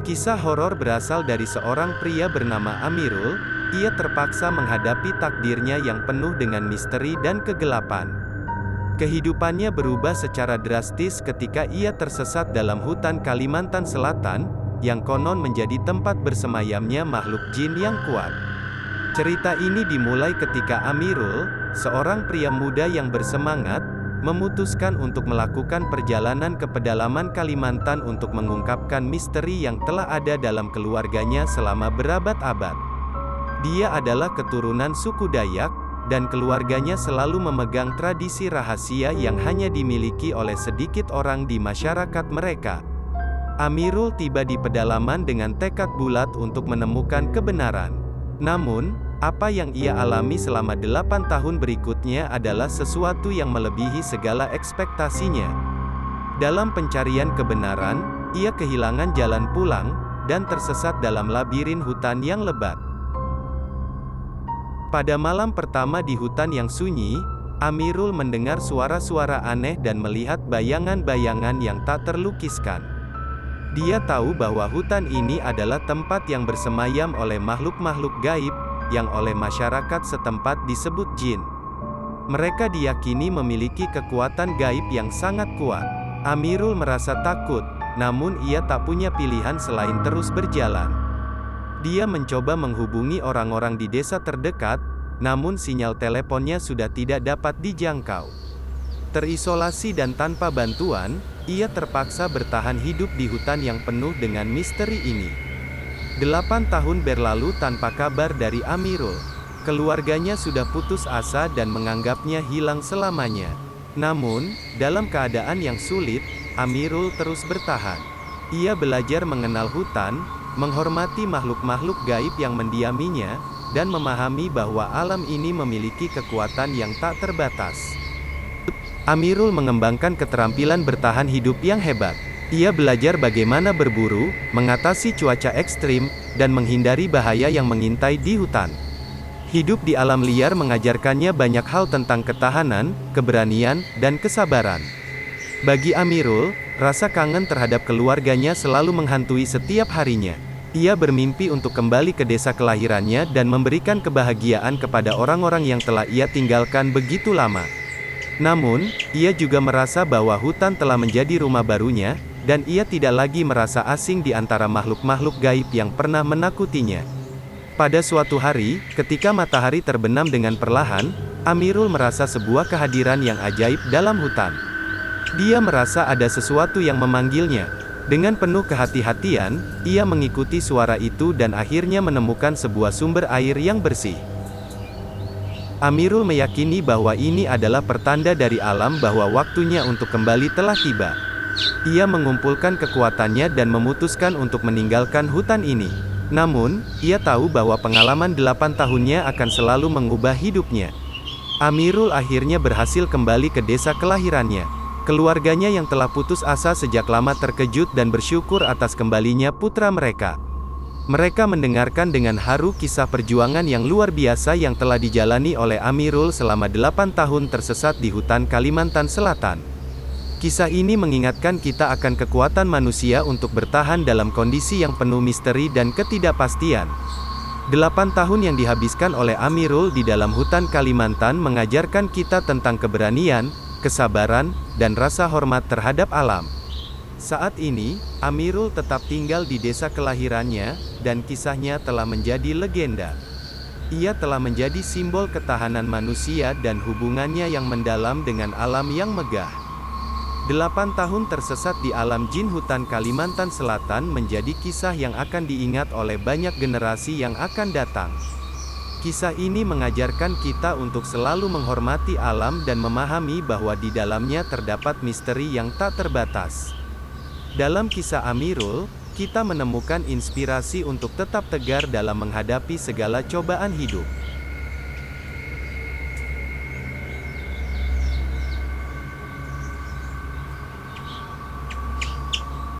Kisah horor berasal dari seorang pria bernama Amirul. Ia terpaksa menghadapi takdirnya yang penuh dengan misteri dan kegelapan. Kehidupannya berubah secara drastis ketika ia tersesat dalam hutan Kalimantan Selatan, yang konon menjadi tempat bersemayamnya makhluk jin yang kuat. Cerita ini dimulai ketika Amirul, seorang pria muda yang bersemangat, memutuskan untuk melakukan perjalanan ke pedalaman Kalimantan untuk mengungkapkan misteri yang telah ada dalam keluarganya selama berabad-abad. Dia adalah keturunan suku Dayak, dan keluarganya selalu memegang tradisi rahasia yang hanya dimiliki oleh sedikit orang di masyarakat mereka. Amirul tiba di pedalaman dengan tekad bulat untuk menemukan kebenaran. Namun, apa yang ia alami selama 8 tahun berikutnya adalah sesuatu yang melebihi segala ekspektasinya. Dalam pencarian kebenaran, ia kehilangan jalan pulang, dan tersesat dalam labirin hutan yang lebat. Pada malam pertama di hutan yang sunyi, Amirul mendengar suara-suara aneh dan melihat bayangan-bayangan yang tak terlukiskan. Dia tahu bahwa hutan ini adalah tempat yang bersemayam oleh makhluk-makhluk gaib, yang oleh masyarakat setempat disebut jin. Mereka diyakini memiliki kekuatan gaib yang sangat kuat. Amirul merasa takut, namun ia tak punya pilihan selain terus berjalan. Dia mencoba menghubungi orang-orang di desa terdekat, namun sinyal teleponnya sudah tidak dapat dijangkau. Terisolasi dan tanpa bantuan, ia terpaksa bertahan hidup di hutan yang penuh dengan misteri ini. 8 tahun berlalu tanpa kabar dari Amirul. Keluarganya sudah putus asa dan menganggapnya hilang selamanya. Namun, dalam keadaan yang sulit, Amirul terus bertahan. Ia belajar mengenal hutan, menghormati makhluk-makhluk gaib yang mendiaminya, dan memahami bahwa alam ini memiliki kekuatan yang tak terbatas. Amirul mengembangkan keterampilan bertahan hidup yang hebat. Ia belajar bagaimana berburu, mengatasi cuaca ekstrim, dan menghindari bahaya yang mengintai di hutan. Hidup di alam liar mengajarkannya banyak hal tentang ketahanan, keberanian, dan kesabaran. Bagi Amirul, rasa kangen terhadap keluarganya selalu menghantui setiap harinya. Ia bermimpi untuk kembali ke desa kelahirannya dan memberikan kebahagiaan kepada orang-orang yang telah ia tinggalkan begitu lama. Namun, ia juga merasa bahwa hutan telah menjadi rumah barunya, dan ia tidak lagi merasa asing di antara makhluk-makhluk gaib yang pernah menakutinya. Pada suatu hari, ketika matahari terbenam dengan perlahan, Amirul merasa sebuah kehadiran yang ajaib dalam hutan. Dia merasa ada sesuatu yang memanggilnya. Dengan penuh kehati-hatian, ia mengikuti suara itu dan akhirnya menemukan sebuah sumber air yang bersih. Amirul meyakini bahwa ini adalah pertanda dari alam bahwa waktunya untuk kembali telah tiba. Ia mengumpulkan kekuatannya dan memutuskan untuk meninggalkan hutan ini. Namun, ia tahu bahwa pengalaman 8 tahunnya akan selalu mengubah hidupnya. Amirul akhirnya berhasil kembali ke desa kelahirannya. Keluarganya yang telah putus asa sejak lama terkejut dan bersyukur atas kembalinya putra mereka. Mereka mendengarkan dengan haru kisah perjuangan yang luar biasa yang telah dijalani oleh Amirul selama 8 tahun tersesat di hutan Kalimantan Selatan. Kisah ini mengingatkan kita akan kekuatan manusia untuk bertahan dalam kondisi yang penuh misteri dan ketidakpastian. 8 tahun yang dihabiskan oleh Amirul di dalam hutan Kalimantan mengajarkan kita tentang keberanian, kesabaran, dan rasa hormat terhadap alam. Saat ini, Amirul tetap tinggal di desa kelahirannya, dan kisahnya telah menjadi legenda. Ia telah menjadi simbol ketahanan manusia dan hubungannya yang mendalam dengan alam yang megah. 8 tahun tersesat di alam jin hutan Kalimantan Selatan menjadi kisah yang akan diingat oleh banyak generasi yang akan datang. Kisah ini mengajarkan kita untuk selalu menghormati alam dan memahami bahwa di dalamnya terdapat misteri yang tak terbatas. Dalam kisah Amirul, kita menemukan inspirasi untuk tetap tegar dalam menghadapi segala cobaan hidup.